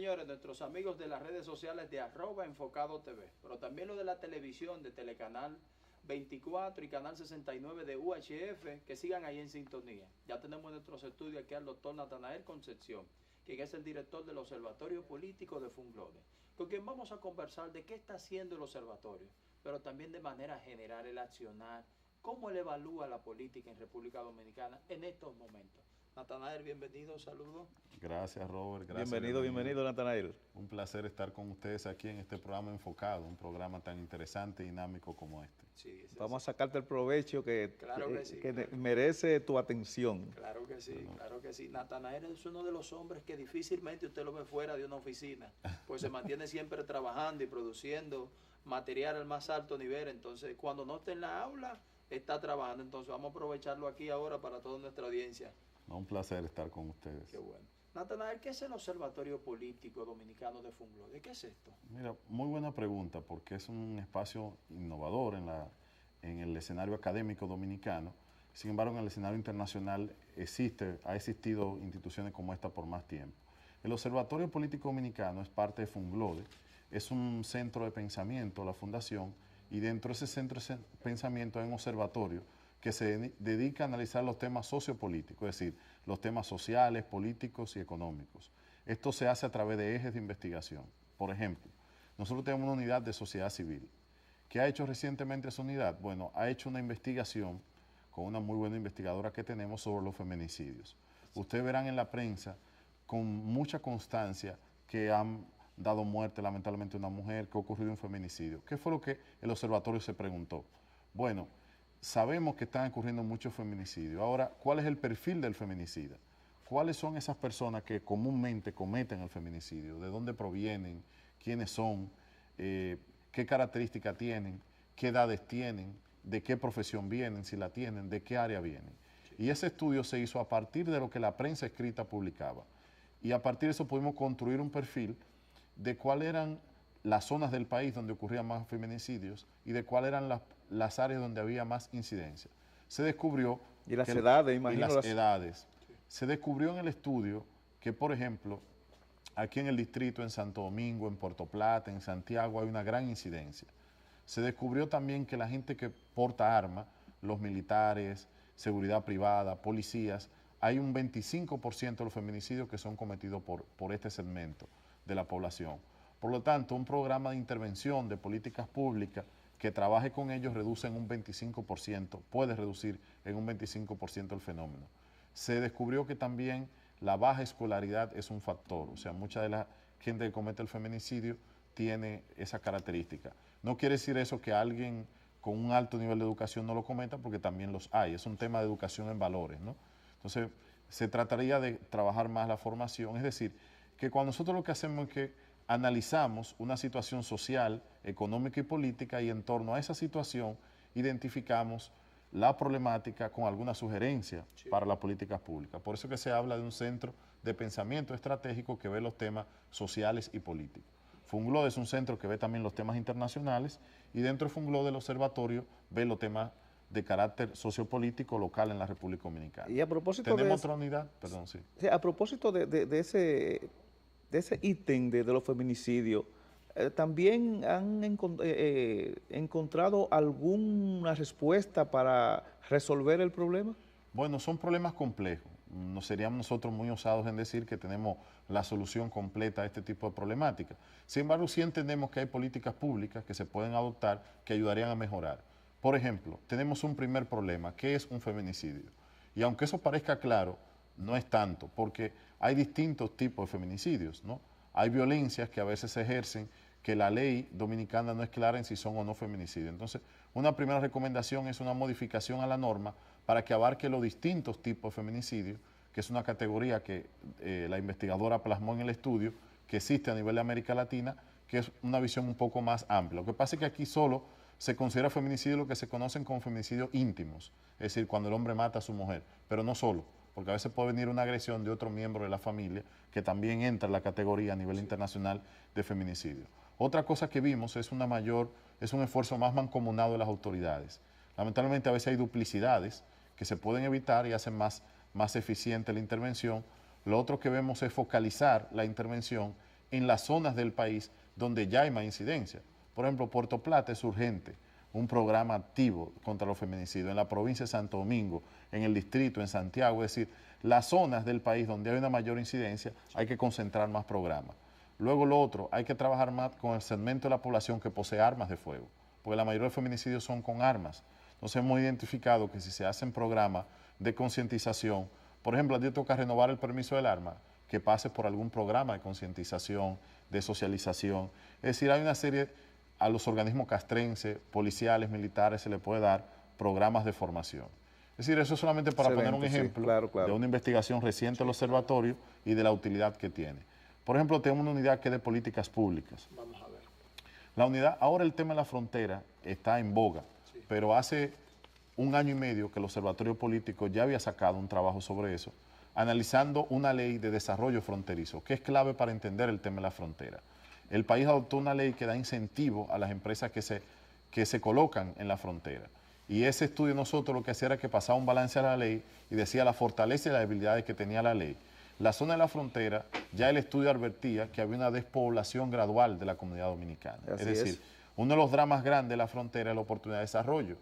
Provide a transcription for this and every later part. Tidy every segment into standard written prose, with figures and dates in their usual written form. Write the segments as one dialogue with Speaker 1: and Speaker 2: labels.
Speaker 1: señores, nuestros amigos de las redes sociales de @enfocado.tv, pero también lo de la televisión, de Telecanal 24 y Canal 69 de UHF, que sigan ahí en sintonía. Ya tenemos en nuestros estudios aquí al doctor Natanael Concepción, quien es el director del Observatorio Político de Funglode, con quien vamos a conversar de qué está haciendo el observatorio, pero también de manera general el accionar, cómo él evalúa la política en República Dominicana en estos momentos. Natanael, bienvenido, saludos.
Speaker 2: Gracias, Robert. Gracias,
Speaker 3: bienvenido, Natanael.
Speaker 2: Un placer estar con ustedes aquí en este programa enfocado, un programa tan interesante y dinámico como este.
Speaker 3: Sí, vamos a sacarte el provecho que
Speaker 1: claro.
Speaker 3: merece tu atención.
Speaker 1: Claro que sí, claro que sí. Natanael es uno de los hombres que difícilmente usted lo ve fuera de una oficina, pues se mantiene siempre trabajando y produciendo material al más alto nivel. Entonces, cuando no esté en la aula, está trabajando. Entonces, vamos a aprovecharlo aquí ahora para toda nuestra audiencia.
Speaker 2: Un placer estar con ustedes.
Speaker 1: Qué bueno. Natanael, ¿qué es el Observatorio Político Dominicano de Funglode? ¿Qué es esto?
Speaker 2: Mira, muy buena pregunta, porque es un espacio innovador en el escenario académico dominicano. Sin embargo, en el escenario internacional ha existido instituciones como esta por más tiempo. El Observatorio Político Dominicano es parte de Funglode, es un centro de pensamiento, la fundación, y dentro de ese centro de pensamiento hay un observatorio que se dedica a analizar los temas sociopolíticos, es decir, los temas sociales, políticos y económicos. Esto se hace a través de ejes de investigación. Por ejemplo, nosotros tenemos una unidad de sociedad civil. ¿Qué ha hecho recientemente esa unidad? Bueno, ha hecho una investigación con una muy buena investigadora que tenemos sobre los feminicidios. Ustedes verán en la prensa con mucha constancia que han dado muerte lamentablemente a una mujer, que ha ocurrido un feminicidio. ¿Qué fue lo que el observatorio se preguntó? Bueno, sabemos que están ocurriendo muchos feminicidios. Ahora, ¿cuál es el perfil del feminicida? ¿Cuáles son esas personas que comúnmente cometen el feminicidio? ¿De dónde provienen? ¿Quiénes son? ¿Qué características tienen? ¿Qué edades tienen? ¿De qué profesión vienen? Si la tienen, ¿de qué área vienen? Y ese estudio se hizo a partir de lo que la prensa escrita publicaba. Y a partir de eso pudimos construir un perfil de cuáles eran las zonas del país donde ocurrían más feminicidios y de cuáles eran las áreas donde había más incidencia. Se descubrió...
Speaker 3: Y las edades,
Speaker 2: imagino. Y las edades. Se descubrió en el estudio que, por ejemplo, aquí en el distrito, en Santo Domingo, en Puerto Plata, en Santiago, hay una gran incidencia. Se descubrió también que la gente que porta armas, los militares, seguridad privada, policías, hay un 25% de los feminicidios que son cometidos por este segmento de la población. Por lo tanto, un programa de intervención de políticas públicas que trabaje con ellos reduce en un 25%, puede reducir en un 25% el fenómeno. Se descubrió que también la baja escolaridad es un factor, o sea, mucha de la gente que comete el feminicidio tiene esa característica. No quiere decir eso que alguien con un alto nivel de educación no lo cometa, porque también los hay, es un tema de educación en valores, ¿no? Entonces, se trataría de trabajar más la formación, es decir, que cuando nosotros lo que hacemos es que analizamos una situación social, económica y política y en torno a esa situación identificamos la problemática con alguna sugerencia para las políticas públicas. Por eso que se habla de un centro de pensamiento estratégico que ve los temas sociales y políticos. Funglode es un centro que ve también los temas internacionales y dentro de Funglode el observatorio ve los temas de carácter sociopolítico local en la República Dominicana.
Speaker 3: Y a propósito
Speaker 2: ¿Tenemos otra unidad? Perdón, sí.
Speaker 3: A propósito de ese ítem de los feminicidios, ¿también han encontrado alguna respuesta para resolver el problema?
Speaker 2: Bueno, son problemas complejos. No seríamos nosotros muy osados en decir que tenemos la solución completa a este tipo de problemática. Sin embargo, sí entendemos que hay políticas públicas que se pueden adoptar que ayudarían a mejorar. Por ejemplo, tenemos un primer problema, que es un feminicidio. Y aunque eso parezca claro, no es tanto, porque hay distintos tipos de feminicidios, ¿no? Hay violencias que a veces se ejercen que la ley dominicana no es clara en si son o no feminicidios. Entonces, una primera recomendación es una modificación a la norma para que abarque los distintos tipos de feminicidios, que es una categoría que la investigadora plasmó en el estudio, que existe a nivel de América Latina, que es una visión un poco más amplia. Lo que pasa es que aquí solo se considera feminicidio lo que se conocen como feminicidios íntimos, es decir, cuando el hombre mata a su mujer, pero no solo, porque a veces puede venir una agresión de otro miembro de la familia que también entra en la categoría a nivel internacional de feminicidio. Otra cosa que vimos es un esfuerzo más mancomunado de las autoridades. Lamentablemente a veces hay duplicidades que se pueden evitar y hacen más eficiente la intervención. Lo otro que vemos es focalizar la intervención en las zonas del país donde ya hay más incidencia. Por ejemplo, Puerto Plata es urgente un programa activo contra los feminicidios en la provincia de Santo Domingo, en el distrito, en Santiago, es decir, las zonas del país donde hay una mayor incidencia hay que concentrar más programas. Luego lo otro, hay que trabajar más con el segmento de la población que posee armas de fuego, porque la mayoría de los feminicidios son con armas. Entonces hemos identificado que si se hacen programas de concientización, por ejemplo, a ti toca renovar el permiso del arma, que pase por algún programa de concientización, de socialización. Es decir, hay una serie, a los organismos castrenses, policiales, militares, se le puede dar programas de formación. Es decir, eso solamente para poner un ejemplo de una investigación reciente del observatorio y de la utilidad que tiene. Por ejemplo, tenemos una unidad que es de políticas públicas.
Speaker 1: Vamos a ver.
Speaker 2: La unidad, ahora el tema de la frontera está en boga, pero hace un año y medio que el Observatorio Político ya había sacado un trabajo sobre eso, analizando una ley de desarrollo fronterizo, que es clave para entender el tema de la frontera. El país adoptó una ley que da incentivo a las empresas que se colocan en la frontera. Y ese estudio nosotros lo que hacía era que pasaba un balance a la ley y decía la fortaleza y las debilidades que tenía la ley. La zona de la frontera, ya el estudio advertía que había una despoblación gradual de la comunidad dominicana. Es decir, uno de los dramas grandes de la frontera es la oportunidad de desarrollo.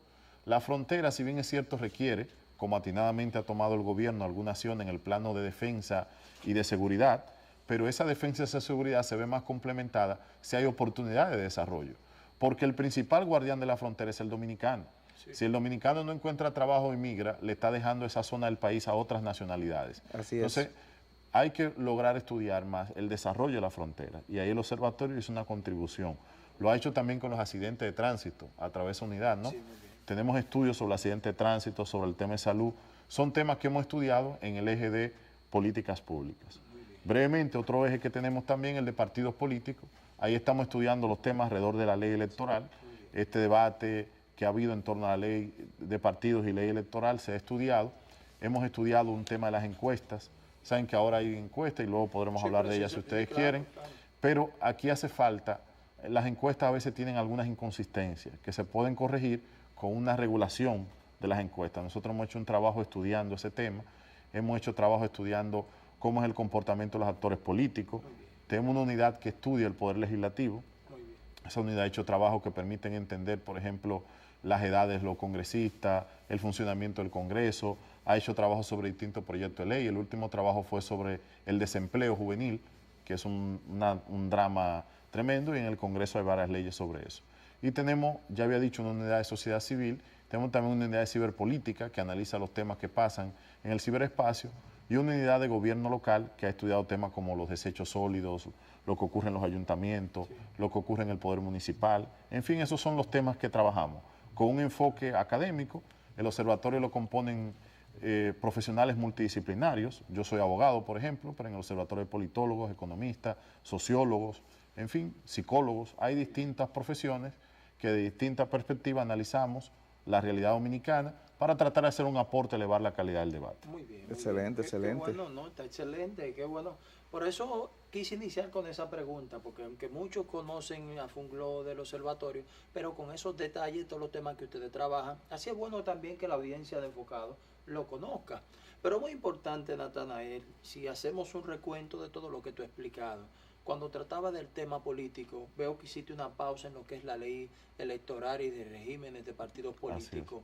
Speaker 2: La frontera, si bien es cierto, requiere, como atinadamente ha tomado el gobierno, alguna acción en el plano de defensa y de seguridad, pero esa defensa y esa seguridad se ve más complementada si hay oportunidades de desarrollo. Porque el principal guardián de la frontera es el dominicano. Sí. Si el dominicano no encuentra trabajo y migra, le está dejando esa zona del país a otras nacionalidades.
Speaker 3: Así es.
Speaker 2: Entonces, hay que lograr estudiar más el desarrollo de la frontera. Y ahí el observatorio hizo una contribución. Lo ha hecho también con los accidentes de tránsito, a través de unidad, ¿no? Sí, tenemos estudios sobre el accidente de tránsito, sobre el tema de salud. Son temas que hemos estudiado en el eje de políticas públicas. Brevemente, otro eje que tenemos también, el de partidos políticos. Ahí estamos estudiando los temas alrededor de la ley electoral. Este debate que ha habido en torno a la ley de partidos y ley electoral se ha estudiado. Hemos estudiado un tema de las encuestas. Saben que ahora hay encuestas y luego podremos hablar de ellas si ustedes quieren. Pero aquí hace falta, las encuestas a veces tienen algunas inconsistencias que se pueden corregir con una regulación de las encuestas. Nosotros hemos hecho un trabajo estudiando ese tema, hemos hecho trabajo estudiando cómo es el comportamiento de los actores políticos. Tenemos una unidad que estudia el poder legislativo. Esa unidad ha hecho trabajo que permiten entender, por ejemplo, las edades de los congresistas, el funcionamiento del Congreso, ha hecho trabajo sobre distintos proyectos de ley. El último trabajo fue sobre el desempleo juvenil, que es un drama tremendo, y en el Congreso hay varias leyes sobre eso. Y tenemos, ya había dicho, una unidad de sociedad civil, tenemos también una unidad de ciberpolítica que analiza los temas que pasan en el ciberespacio, y una unidad de gobierno local que ha estudiado temas como los desechos sólidos, lo que ocurre en los ayuntamientos, lo que ocurre en el poder municipal. En fin, esos son los temas que trabajamos. Con un enfoque académico, el observatorio lo componen profesionales multidisciplinarios. Yo soy abogado, por ejemplo, pero en el observatorio hay politólogos, economistas, sociólogos, en fin, psicólogos. Hay distintas profesiones que de distintas perspectivas analizamos la realidad dominicana para tratar de hacer un aporte, elevar la calidad del debate.
Speaker 1: Muy bien.
Speaker 3: Excelente, excelente.
Speaker 1: Qué bueno, ¿no? Está excelente, qué bueno. Por eso quise iniciar con esa pregunta, porque aunque muchos conocen a Funglo del observatorio, pero con esos detalles, todos los temas que ustedes trabajan, así es bueno también que la audiencia de Enfocado lo conozca. Pero muy importante, Natanael, si hacemos un recuento de todo lo que tú has explicado, cuando trataba del tema político, veo que hiciste una pausa en lo que es la ley electoral y de regímenes de partidos políticos.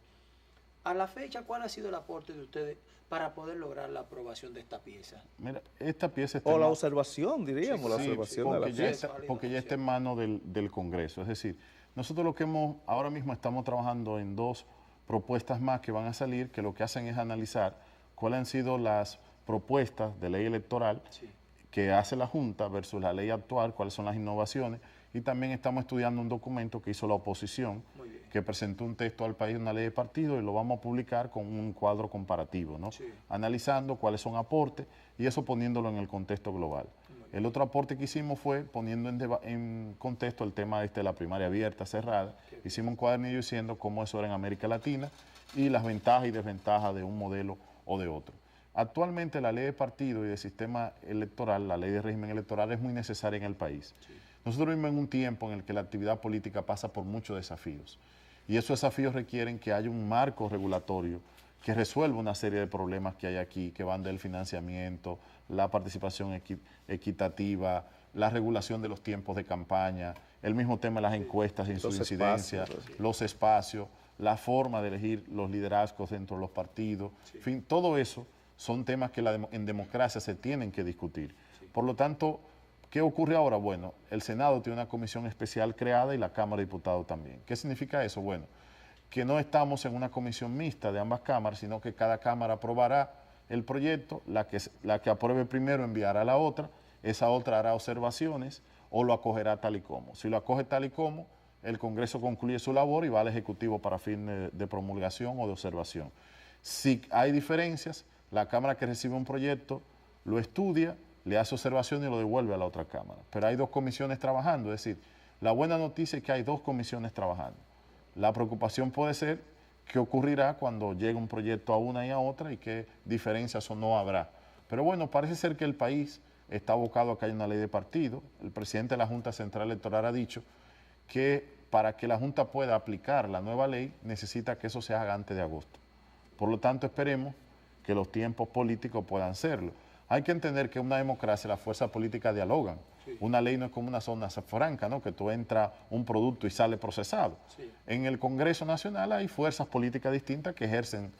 Speaker 1: A la fecha, ¿cuál ha sido el aporte de ustedes para poder lograr la aprobación de esta pieza?
Speaker 2: Mira, esta pieza está
Speaker 3: o la observación, diríamos,
Speaker 2: sí,
Speaker 3: la observación de la pieza.
Speaker 2: Porque ya está en manos del Congreso. Es decir, nosotros lo que ahora mismo estamos trabajando en dos propuestas más que van a salir, que lo que hacen es analizar cuáles han sido las propuestas de ley electoral que hace la Junta versus la ley actual, cuáles son las innovaciones, y también estamos estudiando un documento que hizo la oposición, que presentó un texto al país, una ley de partido, y lo vamos a publicar con un cuadro comparativo, ¿no? Analizando cuáles son aportes y eso poniéndolo en el contexto global. El otro aporte que hicimos fue poniendo en contexto el tema de la primaria abierta, cerrada. Hicimos un cuadernillo diciendo cómo eso era en América Latina y las ventajas y desventajas de un modelo o de otro. Actualmente la ley de partido y de sistema electoral, la ley de régimen electoral es muy necesaria en el país. Nosotros vivimos en un tiempo en el que la actividad política pasa por muchos desafíos y esos desafíos requieren que haya un marco regulatorio que resuelva una serie de problemas que hay aquí, que van del financiamiento, la participación equitativa, la regulación de los tiempos de campaña, el mismo tema de las encuestas y su incidencia, los espacios, la forma de elegir los liderazgos dentro de los partidos, en fin, todo eso son temas que en democracia se tienen que discutir. Por lo tanto, ¿qué ocurre ahora? Bueno, el Senado tiene una comisión especial creada y la Cámara de Diputados también. ¿Qué significa eso? Bueno, que no estamos en una comisión mixta de ambas cámaras, sino que cada cámara aprobará el proyecto, la que apruebe primero enviará a la otra, esa otra hará observaciones o lo acogerá tal y como. Si lo acoge tal y como, el Congreso concluye su labor y va al Ejecutivo para fin de promulgación o de observación. Si hay diferencias, la Cámara que recibe un proyecto lo estudia, le hace observación y lo devuelve a la otra Cámara. Pero hay dos comisiones trabajando, es decir, la buena noticia es que hay dos comisiones trabajando. La preocupación puede ser qué ocurrirá cuando llegue un proyecto a una y a otra y qué diferencias o no habrá. Pero bueno, parece ser que el país está abocado a que haya una ley de partido. El presidente de la Junta Central Electoral ha dicho que para que la Junta pueda aplicar la nueva ley necesita que eso se haga antes de agosto. Por lo tanto, esperemos que los tiempos políticos puedan serlo. Hay que entender que en una democracia las fuerzas políticas dialogan. Sí. Una ley no es como una zona franca, ¿no? Que tú entras un producto y sale procesado. Sí. En el Congreso Nacional hay fuerzas políticas distintas que ejercen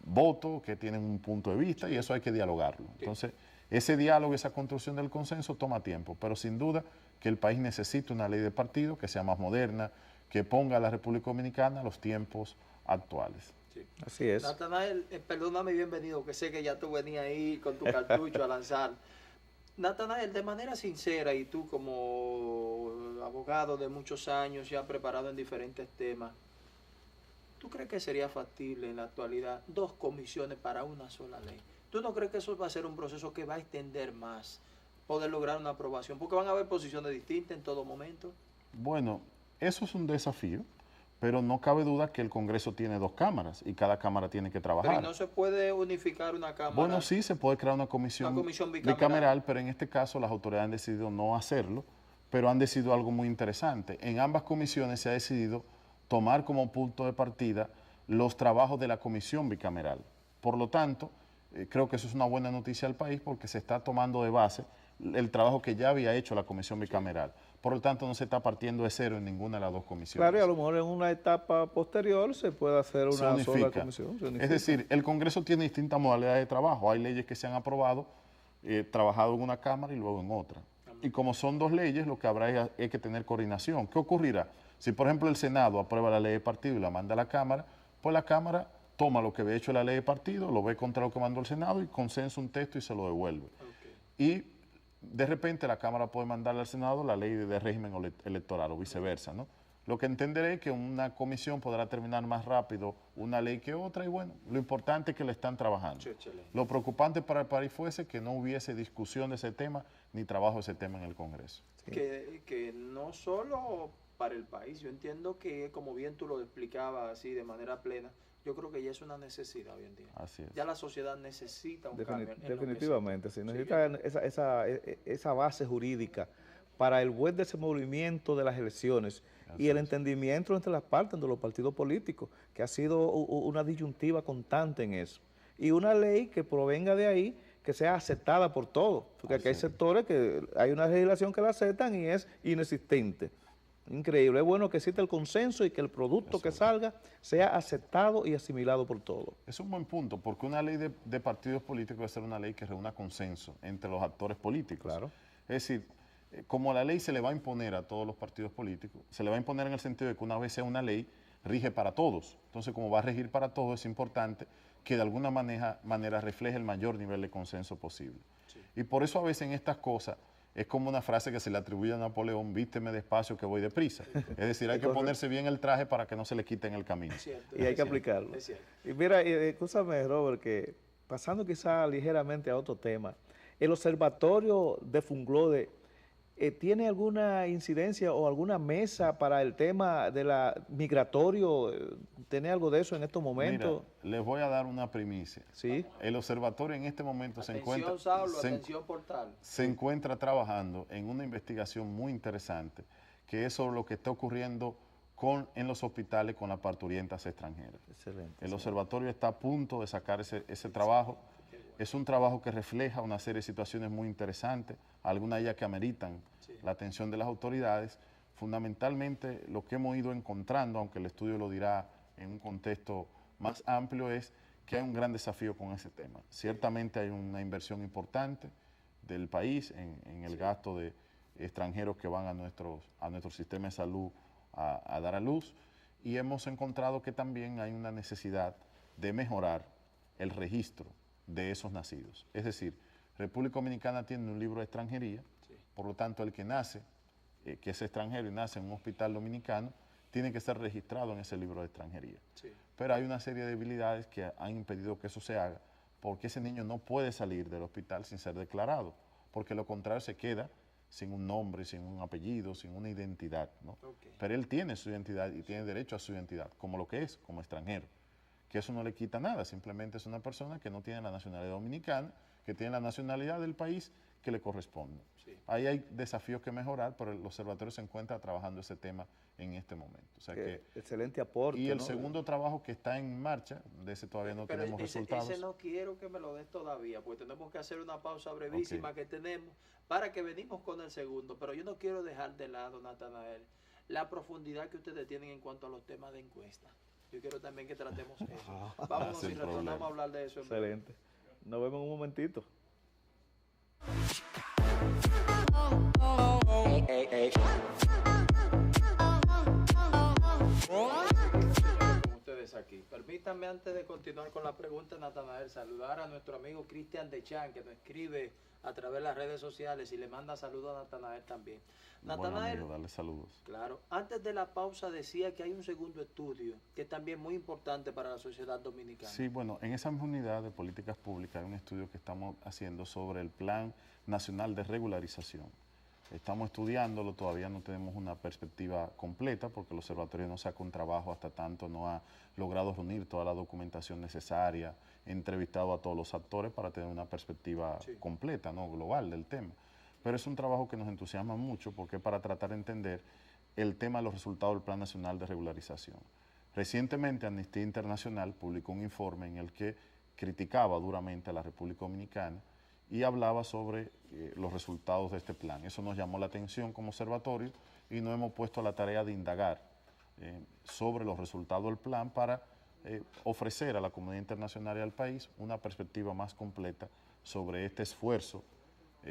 Speaker 2: voto, que tienen un punto de vista y eso hay que dialogarlo. Sí. Entonces, ese diálogo, esa construcción del consenso toma tiempo, pero sin duda que el país necesita una ley de partido que sea más moderna, que ponga a la República Dominicana a los tiempos actuales.
Speaker 3: Sí. Así es.
Speaker 1: Natanael, perdóname, bienvenido, que sé que ya tú venías ahí con tu cartucho a lanzar. Natanael, de manera sincera, y tú como abogado de muchos años, ya preparado en diferentes temas, ¿tú crees que sería factible en la actualidad dos comisiones para una sola ley? ¿Tú no crees que eso va a ser un proceso que va a extender más, poder lograr una aprobación? Porque van a haber posiciones distintas en todo momento.
Speaker 2: Bueno, eso es un desafío. Pero no cabe duda que el Congreso tiene dos cámaras y cada cámara tiene que trabajar.
Speaker 1: Pero no se puede unificar una cámara.
Speaker 2: Bueno, sí, se puede crear una comisión bicameral, pero en este caso las autoridades han decidido no hacerlo, pero han decidido algo muy interesante. En ambas comisiones se ha decidido tomar como punto de partida los trabajos de la comisión bicameral. Por lo tanto, creo que eso es una buena noticia al país porque se está tomando de base el trabajo que ya había hecho la comisión bicameral. Por lo tanto, no se está partiendo de cero en ninguna de las dos comisiones.
Speaker 3: Claro, y a lo mejor en una etapa posterior se puede hacer una sola comisión.
Speaker 2: Es decir, el Congreso tiene distintas modalidades de trabajo. Hay leyes que se han aprobado, trabajado en una Cámara y luego en otra. Y como son dos leyes, lo que habrá es que tener coordinación. ¿Qué ocurrirá? Si, por ejemplo, el Senado aprueba la ley de partido y la manda a la Cámara, pues la Cámara toma lo que había hecho la ley de partido, lo ve contra lo que mandó el Senado y consensa un texto y se lo devuelve. Okay. Y de repente la Cámara puede mandarle al Senado la ley de régimen electoral o viceversa, ¿no? Lo que entenderé es que una comisión podrá terminar más rápido una ley que otra y bueno, lo importante es que le están trabajando. Lo preocupante para el país fuese que no hubiese discusión de ese tema ni trabajo de ese tema en el Congreso.
Speaker 1: Sí. Que no solo para el país, yo entiendo que como bien tú lo explicabas así de manera plena, yo creo que ya es una necesidad hoy en día.
Speaker 2: Así es.
Speaker 1: Ya la sociedad necesita un cambio.
Speaker 3: Definitivamente, sí, necesita esa base jurídica para el buen desenvolvimiento de las elecciones y el entendimiento entre las partes de los partidos políticos, que ha sido una disyuntiva constante en eso. Y una ley que provenga de ahí, que sea aceptada por todos, porque aquí hay sectores que hay una legislación que la aceptan y es inexistente. Increíble, es bueno que exista el consenso y que el producto que salga sea aceptado y asimilado por todos.
Speaker 2: Es un buen punto, porque una ley de partidos políticos debe ser una ley que reúna consenso entre los actores políticos.
Speaker 3: Claro.
Speaker 2: Es decir, como la ley se le va a imponer a todos los partidos políticos, se le va a imponer en el sentido de que una vez sea una ley, rige para todos. Entonces, como va a regir para todos, es importante que de alguna manera refleje el mayor nivel de consenso posible. Sí. Y por eso a veces en estas cosas es como una frase que se le atribuye a Napoleón, vísteme despacio que voy deprisa. Es decir, hay que ponerse bien el traje para que no se le quite en el camino.
Speaker 3: Cierto, y hay que aplicarlo. Y mira, escúchame, Robert, que pasando quizá ligeramente a otro tema, el Observatorio de Funglode ¿tiene alguna incidencia o alguna mesa para el tema de la migratorio? ¿Tiene algo de eso en estos momentos?
Speaker 2: Mira, les voy a dar una primicia.
Speaker 3: ¿Sí?
Speaker 2: El observatorio en este momento se encuentra trabajando en una investigación muy interesante que es sobre lo que está ocurriendo en los hospitales con las parturientas extranjeras.
Speaker 3: Excelente.
Speaker 2: El observatorio está a punto de sacar ese trabajo. Es un trabajo que refleja una serie de situaciones muy interesantes, algunas de ellas que ameritan la atención de las autoridades. Fundamentalmente lo que hemos ido encontrando, aunque el estudio lo dirá en un contexto más amplio, es que hay un gran desafío con ese tema. Ciertamente hay una inversión importante del país en el gasto de extranjeros que van a nuestro sistema de salud a dar a luz, y hemos encontrado que también hay una necesidad de mejorar el registro de esos nacidos. Es decir, República Dominicana tiene un libro de extranjería, por lo tanto el que nace, que es extranjero y nace en un hospital dominicano, tiene que ser registrado en ese libro de extranjería. Pero hay una serie de debilidades que han impedido que eso se haga, porque ese niño no puede salir del hospital sin ser declarado, porque lo contrario se queda sin un nombre, sin un apellido, sin una identidad, ¿no? Pero él tiene su identidad y tiene derecho a su identidad, como lo que es, como extranjero. Que eso no le quita nada, simplemente es una persona que no tiene la nacionalidad dominicana, que tiene la nacionalidad del país que le corresponde. Ahí hay desafíos que mejorar, pero el observatorio se encuentra trabajando ese tema en este momento. O sea que,
Speaker 3: excelente aporte.
Speaker 2: Y el
Speaker 3: ¿no?
Speaker 2: segundo trabajo que está en marcha, de ese todavía no tenemos resultados.
Speaker 1: Ese no quiero que me lo des todavía, porque tenemos que hacer una pausa brevísima que tenemos para que venimos con el segundo. Pero yo no quiero dejar de lado, Natanael, la profundidad que ustedes tienen en cuanto a los temas de encuesta. Yo quiero también que tratemos eso. Vamos y retornamos a hablar de eso.
Speaker 3: Excelente. Nos vemos en un momentito.
Speaker 1: Con ustedes aquí. Permítanme, antes de continuar con la pregunta, Natanael, saludar a nuestro amigo Cristian Dechan, que nos escribe a través de las redes sociales y le manda saludos a Natanael también. Natanael,
Speaker 2: amigo, darle saludos.
Speaker 1: Claro, antes de la pausa decía que hay un segundo estudio que es también muy importante para la sociedad dominicana.
Speaker 2: Sí, bueno, en esa misma unidad de políticas públicas hay un estudio que estamos haciendo sobre el Plan Nacional de Regularización. Estamos estudiándolo, todavía no tenemos una perspectiva completa porque el observatorio no saca un trabajo hasta tanto no ha logrado reunir toda la documentación necesaria, entrevistado a todos los actores para tener una perspectiva completa, ¿no? Global del tema. Pero es un trabajo que nos entusiasma mucho porque es para tratar de entender el tema de los resultados del Plan Nacional de Regularización. Recientemente Amnistía Internacional publicó un informe en el que criticaba duramente a la República Dominicana y hablaba sobre los resultados de este plan. Eso nos llamó la atención como observatorio y nos hemos puesto a la tarea de indagar sobre los resultados del plan para ofrecer a la comunidad internacional y al país una perspectiva más completa sobre este esfuerzo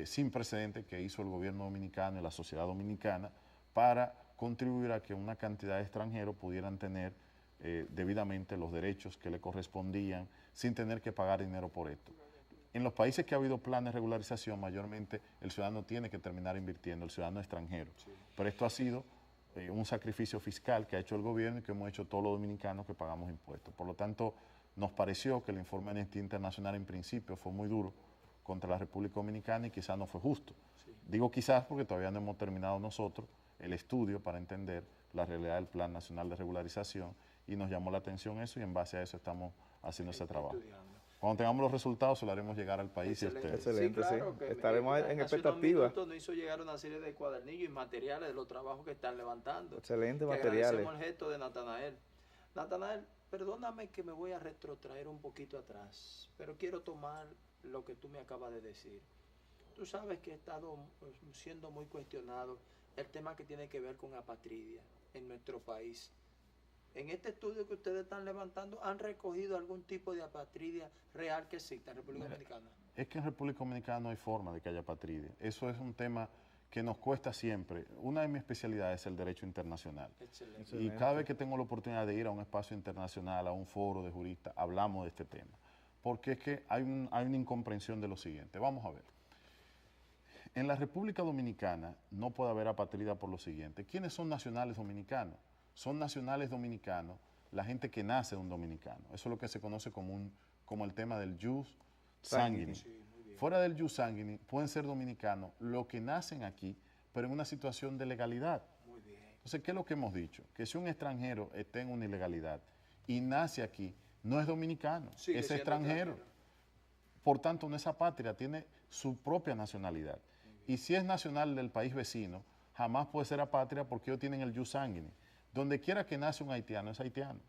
Speaker 2: sin precedentes que hizo el gobierno dominicano y la sociedad dominicana para contribuir a que una cantidad de extranjeros pudieran tener debidamente los derechos que le correspondían sin tener que pagar dinero por esto. En los países que ha habido planes de regularización, mayormente el ciudadano tiene que terminar invirtiendo, el ciudadano extranjero. Pero esto ha sido un sacrificio fiscal que ha hecho el gobierno y que hemos hecho todos los dominicanos que pagamos impuestos. Por lo tanto, nos pareció que el informe de Amnistía Internacional en principio fue muy duro contra la República Dominicana y quizás no fue justo. Digo quizás porque todavía no hemos terminado nosotros el estudio para entender la realidad del Plan Nacional de Regularización y nos llamó la atención eso y en base a eso estamos haciendo ese trabajo. Cuando tengamos los resultados, se lo haremos llegar al país y a ustedes.
Speaker 3: Excelente,
Speaker 1: sí. Claro, que
Speaker 3: estaremos en expectativa.
Speaker 1: Hace unos nos hizo llegar una serie de cuadernillos y materiales de los trabajos que están levantando.
Speaker 3: Excelente
Speaker 1: materiales.
Speaker 3: Agradecemos
Speaker 1: el gesto de Natanael. Natanael, perdóname que me voy a retrotraer un poquito atrás, pero quiero tomar lo que tú me acabas de decir. Tú sabes que he estado siendo muy cuestionado el tema que tiene que ver con apatridia en nuestro país. En este estudio que ustedes están levantando, ¿han recogido algún tipo de apatridia real que exista en República Dominicana?
Speaker 2: Es que en República Dominicana no hay forma de que haya apatridia. Eso es un tema que nos cuesta siempre. Una de mis especialidades es el derecho internacional.
Speaker 1: Excelente.
Speaker 2: Y cada vez que tengo la oportunidad de ir a un espacio internacional, a un foro de juristas, hablamos de este tema. Porque es que hay una incomprensión de lo siguiente. Vamos a ver. En la República Dominicana no puede haber apatrida por lo siguiente. ¿Quiénes son nacionales dominicanos? Son nacionales dominicanos la gente que nace de un dominicano. Eso es lo que se conoce como el tema del jus sanguinis.
Speaker 1: Sí,
Speaker 2: fuera del jus sanguinis pueden ser dominicanos los que nacen aquí, pero en una situación de legalidad.
Speaker 1: Muy bien.
Speaker 2: Entonces, ¿qué es lo que hemos dicho? Que si un extranjero está en una ilegalidad y nace aquí, no es dominicano, es extranjero. Por tanto, no es apátrida, tiene su propia nacionalidad. Y si es nacional del país vecino, jamás puede ser apátrida porque ellos tienen el jus sanguinis. Donde quiera que nace un haitiano es haitiano,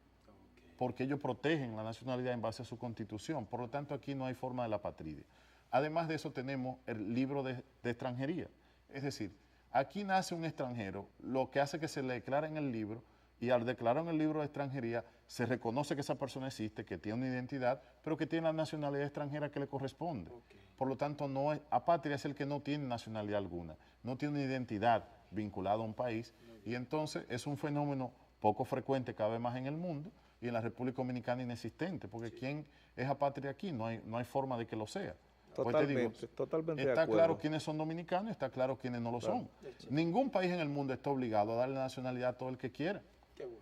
Speaker 2: porque ellos protegen la nacionalidad en base a su constitución. Por lo tanto, aquí no hay forma de la apatridia. Además de eso, tenemos el libro de extranjería. Es decir, aquí nace un extranjero, lo que hace que se le declara en el libro, y al declarar en el libro de extranjería, se reconoce que esa persona existe, que tiene una identidad, pero que tiene la nacionalidad extranjera que le corresponde. Por lo tanto, no es, apatria es el que no tiene nacionalidad alguna, no tiene una identidad vinculada a un país, y entonces es un fenómeno poco frecuente cada vez más en el mundo, y en la República Dominicana inexistente, porque ¿quién es apatria aquí? No hay forma de que lo sea.
Speaker 3: Totalmente,
Speaker 2: Pues te digo,
Speaker 3: totalmente de
Speaker 2: está
Speaker 3: acuerdo.
Speaker 2: claro quiénes son dominicanos y está claro quiénes no lo son. Ningún país en el mundo está obligado a darle nacionalidad a todo el que quiera.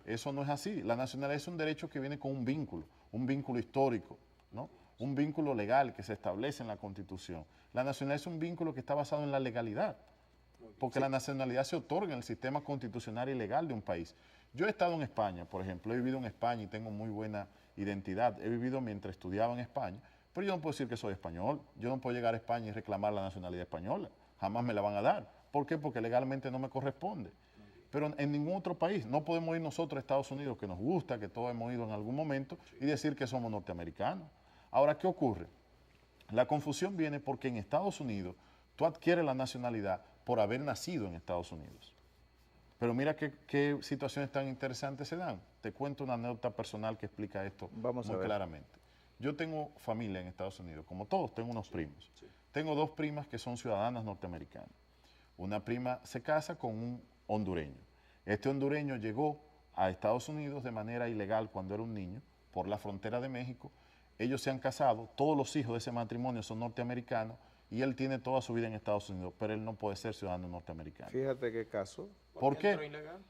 Speaker 2: Eso no es así. La nacionalidad es un derecho que viene con un vínculo histórico, ¿no? Un vínculo legal que se establece en la Constitución. La nacionalidad es un vínculo que está basado en la legalidad, porque la nacionalidad se otorga en el sistema constitucional y legal de un país. Yo he estado en España, por ejemplo, he vivido en España y tengo muy buena identidad. He vivido mientras estudiaba en España, pero yo no puedo decir que soy español. Yo no puedo llegar a España y reclamar la nacionalidad española. Jamás me la van a dar. ¿Por qué? Porque legalmente no me corresponde. Pero en ningún otro país no podemos ir nosotros a Estados Unidos, que nos gusta, que todos hemos ido en algún momento, y decir que somos norteamericanos. Ahora, ¿qué ocurre? La confusión viene porque en Estados Unidos tú adquieres la nacionalidad por haber nacido en Estados Unidos. Pero mira qué situaciones tan interesantes se dan. Te cuento una anécdota personal que explica esto muy claramente. Yo tengo familia en Estados Unidos, como todos, tengo unos primos. Tengo dos primas que son ciudadanas norteamericanas. Una prima se casa con un hondureño. Este hondureño llegó a Estados Unidos de manera ilegal cuando era un niño, por la frontera de México. Ellos se han casado, todos los hijos de ese matrimonio son norteamericanos y él tiene toda su vida en Estados Unidos, pero él no puede ser ciudadano norteamericano.
Speaker 3: Fíjate qué caso.
Speaker 2: ¿Por qué?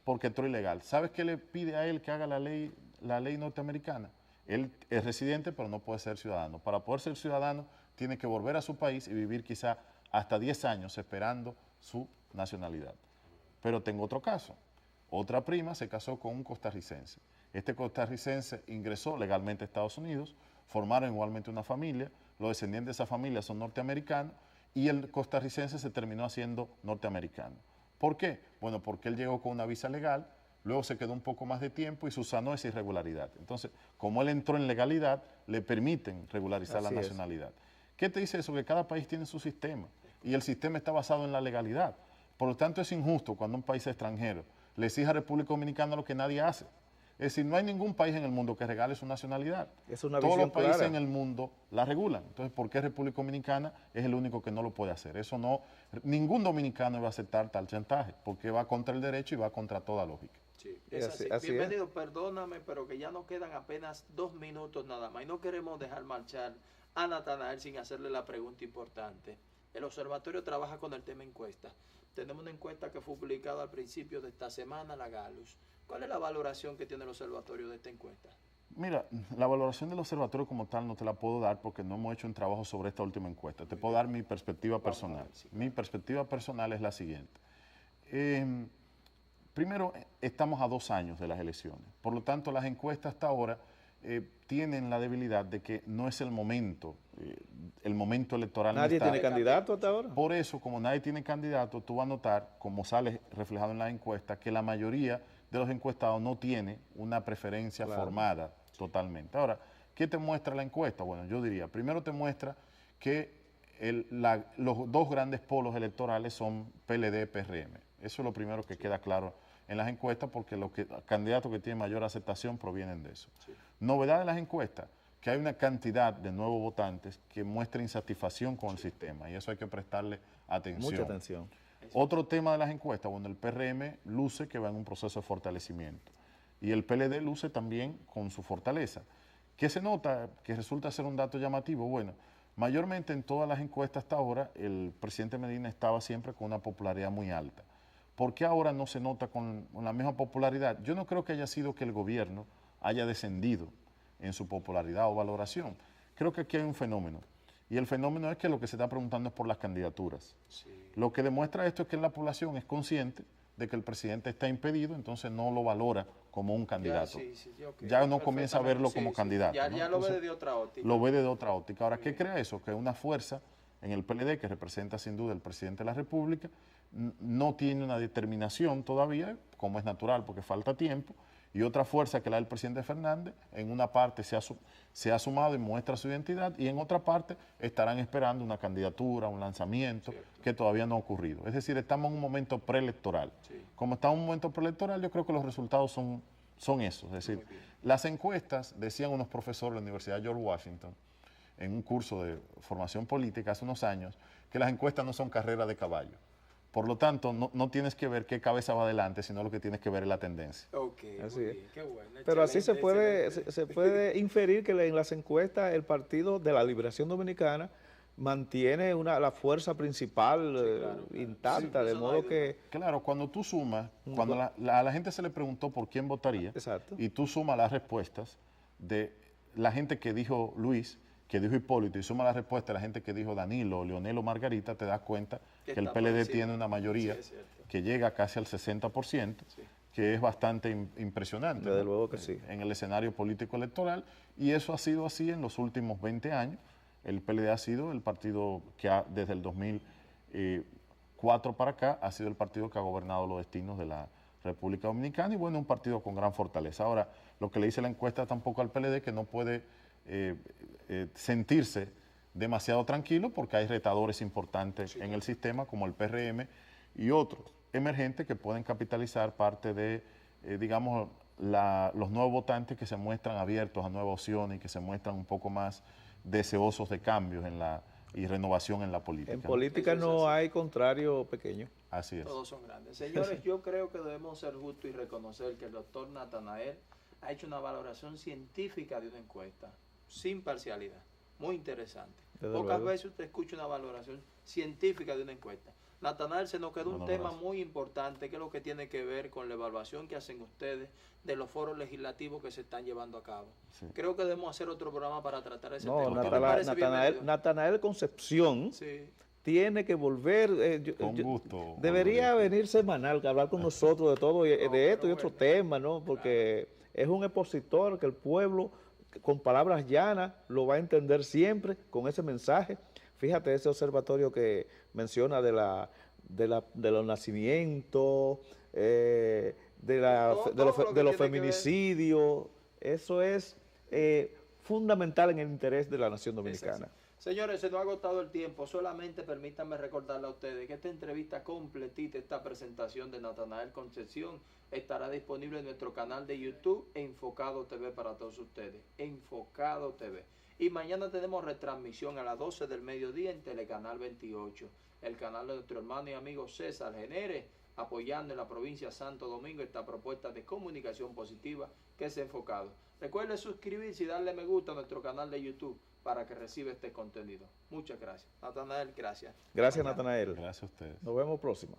Speaker 2: Porque entró ilegal. ¿Sabes qué le pide a él que haga la ley norteamericana? Él es residente, pero no puede ser ciudadano. Para poder ser ciudadano, tiene que volver a su país y vivir quizá hasta 10 años esperando su nacionalidad. Pero tengo otro caso. Otra prima se casó con un costarricense. Este costarricense ingresó legalmente a Estados Unidos, formaron igualmente una familia, los descendientes de esa familia son norteamericanos y el costarricense se terminó haciendo norteamericano. ¿Por qué? Bueno, porque él llegó con una visa legal, luego se quedó un poco más de tiempo y subsanó esa irregularidad. Entonces, como él entró en legalidad, le permiten regularizar la nacionalidad. ¿Qué te dice eso? Que cada país tiene su sistema y el sistema está basado en la legalidad. Por lo tanto, es injusto cuando un país extranjero le exige a República Dominicana lo que nadie hace. Es decir, no hay ningún país en el mundo que regale su nacionalidad.
Speaker 3: Es una
Speaker 2: Todos
Speaker 3: visión
Speaker 2: los países
Speaker 3: clara
Speaker 2: en el mundo la regulan. Entonces, ¿por qué República Dominicana es el único que no lo puede hacer? Eso no, ningún dominicano va a aceptar tal chantaje, porque va contra el derecho y va contra toda lógica.
Speaker 1: Sí, es así. Bienvenido, perdóname, pero que ya nos quedan apenas 2 minutos nada más y no queremos dejar marchar a Natanael sin hacerle la pregunta importante. El observatorio trabaja con el tema encuesta. Tenemos una encuesta que fue publicada al principio de esta semana, la Galus. ¿Cuál es la valoración que tiene el observatorio de esta encuesta?
Speaker 2: Mira, la valoración del observatorio como tal no te la puedo dar porque no hemos hecho un trabajo sobre esta última encuesta. Te puedo dar mi perspectiva personal. Mi perspectiva personal es la siguiente. Primero, estamos a 2 años de las elecciones. Por lo tanto, las encuestas hasta ahora tienen la debilidad de que no es el momento electoral.
Speaker 3: ¿Nadie tiene candidato hasta ahora?
Speaker 2: Por eso, como nadie tiene candidato, tú vas a notar, como sale reflejado en la encuesta, que la mayoría de los encuestados no tiene una preferencia formada totalmente. Ahora, ¿qué te muestra la encuesta? Bueno, yo diría, primero te muestra que los dos grandes polos electorales son PLD-PRM. Eso es lo primero que queda claro en las encuestas porque los candidatos que tienen mayor aceptación provienen de eso. Sí. Novedad de las encuestas, que hay una cantidad de nuevos votantes que muestra insatisfacción con el sistema y eso hay que prestarle atención.
Speaker 3: Mucha atención.
Speaker 2: Otro tema de las encuestas, bueno, el PRM luce que va en un proceso de fortalecimiento y el PLD luce también con su fortaleza. ¿Qué se nota? Que resulta ser un dato llamativo. Bueno, mayormente en todas las encuestas hasta ahora el presidente Medina estaba siempre con una popularidad muy alta. ¿Por qué ahora no se nota con la misma popularidad? Yo no creo que haya sido que el gobierno haya descendido en su popularidad o valoración. Creo que aquí hay un fenómeno. Y el fenómeno es que lo que se está preguntando es por las candidaturas. Sí. Lo que demuestra esto es que la población es consciente de que el presidente está impedido, entonces no lo valora como un candidato. Ya no comienza a verlo como candidato.
Speaker 1: Ya lo ve desde otra óptica.
Speaker 2: Lo ve desde otra óptica. Ahora, ¿qué crea eso? Que una fuerza en el PLD, que representa sin duda el presidente de la República, no tiene una determinación todavía, como es natural porque falta tiempo, y otra fuerza que la del presidente Fernández, en una parte se ha sumado y muestra su identidad, y en otra parte estarán esperando una candidatura, un lanzamiento, que todavía no ha ocurrido. Es decir, estamos en un momento preelectoral. Como estamos en un momento preelectoral, yo creo que los resultados son esos. Es decir, las encuestas, decían unos profesores de la Universidad George Washington, en un curso de formación política hace unos años, que las encuestas no son carreras de caballo. Por lo tanto, no tienes que ver qué cabeza va adelante, sino lo que tienes que ver es la tendencia.
Speaker 1: Ok,
Speaker 3: así
Speaker 1: muy
Speaker 3: es.
Speaker 1: bien, qué bueno.
Speaker 3: Pero así se
Speaker 1: Excelente.
Speaker 3: puede inferir que en las encuestas el Partido de la Liberación Dominicana mantiene la fuerza principal
Speaker 1: claro.
Speaker 3: intacta,
Speaker 1: Sí,
Speaker 3: de
Speaker 1: eso no
Speaker 3: modo
Speaker 1: hay
Speaker 3: que...
Speaker 2: Claro, cuando tú sumas, cuando a la gente se le preguntó por quién votaría,
Speaker 3: Exacto.
Speaker 2: y tú sumas las respuestas de la gente que dijo Luis, que dijo Hipólito, y sumas las respuestas de la gente que dijo Danilo, Leonel o Margarita, te das cuenta que el
Speaker 1: está por
Speaker 2: PLD
Speaker 1: encima.
Speaker 2: tiene una mayoría
Speaker 1: Sí, es cierto.
Speaker 2: que llega casi al 60%, que es bastante impresionante,
Speaker 3: Desde
Speaker 2: ¿no?
Speaker 3: luego que sí.
Speaker 2: En el escenario político electoral, y eso ha sido así en los últimos 20 años. El PLD ha sido el partido que desde el 2004 para acá ha sido el partido que ha gobernado los destinos de la República Dominicana, y bueno, un partido con gran fortaleza. Ahora, lo que le dice la encuesta tampoco al PLD, que no puede sentirse demasiado tranquilo, porque hay retadores importantes en el sistema, como el PRM y otros emergentes que pueden capitalizar parte de, digamos, los nuevos votantes que se muestran abiertos a nuevas opciones y que se muestran un poco más deseosos de cambios y renovación en la política.
Speaker 3: En política no hay contrario pequeño.
Speaker 2: Así es.
Speaker 1: Todos son grandes. Señores, yo creo que debemos ser justos y reconocer que el doctor Natanael ha hecho una valoración científica de una encuesta, sin parcialidad. Muy interesante.
Speaker 3: Desde
Speaker 1: Pocas
Speaker 3: luego.
Speaker 1: veces usted escucha una valoración científica de una encuesta. Natanael, se nos quedó un tema
Speaker 2: gracias.
Speaker 1: muy importante, que es lo que tiene que ver con la evaluación que hacen ustedes de los foros legislativos que se están llevando a cabo.
Speaker 2: Sí.
Speaker 1: Creo que debemos hacer otro programa para tratar ese
Speaker 3: No,
Speaker 1: tema. ¿Qué te parece? Bienvenido.
Speaker 3: Natanael Concepción
Speaker 1: Sí.
Speaker 3: tiene que volver.
Speaker 2: Con gusto.
Speaker 3: Debería venir semanal, que hablar con nosotros de todo, de esto y
Speaker 1: pero
Speaker 3: otros
Speaker 1: bueno.
Speaker 3: temas, ¿no? Porque es un expositor que el pueblo, con palabras llanas, lo va a entender siempre con ese mensaje. Fíjate ese observatorio que menciona de los nacimientos, de los feminicidios. Eso es fundamental en el interés de la nación dominicana.
Speaker 1: Señores, se nos ha agotado el tiempo. Solamente permítanme recordarle a ustedes que esta entrevista completita, esta presentación de Natanael Concepción, estará disponible en nuestro canal de YouTube, Enfocado TV, para todos ustedes. Enfocado TV. Y mañana tenemos retransmisión a las 12 del mediodía en Telecanal 28, el canal de nuestro hermano y amigo César Genere, apoyando en la provincia de Santo Domingo esta propuesta de comunicación positiva que es Enfocado. Recuerde suscribirse y darle me gusta a nuestro canal de YouTube para que reciba este contenido. Muchas gracias. Natanael, gracias.
Speaker 3: Gracias, Natanael.
Speaker 2: Gracias a ustedes.
Speaker 3: Nos vemos próximo.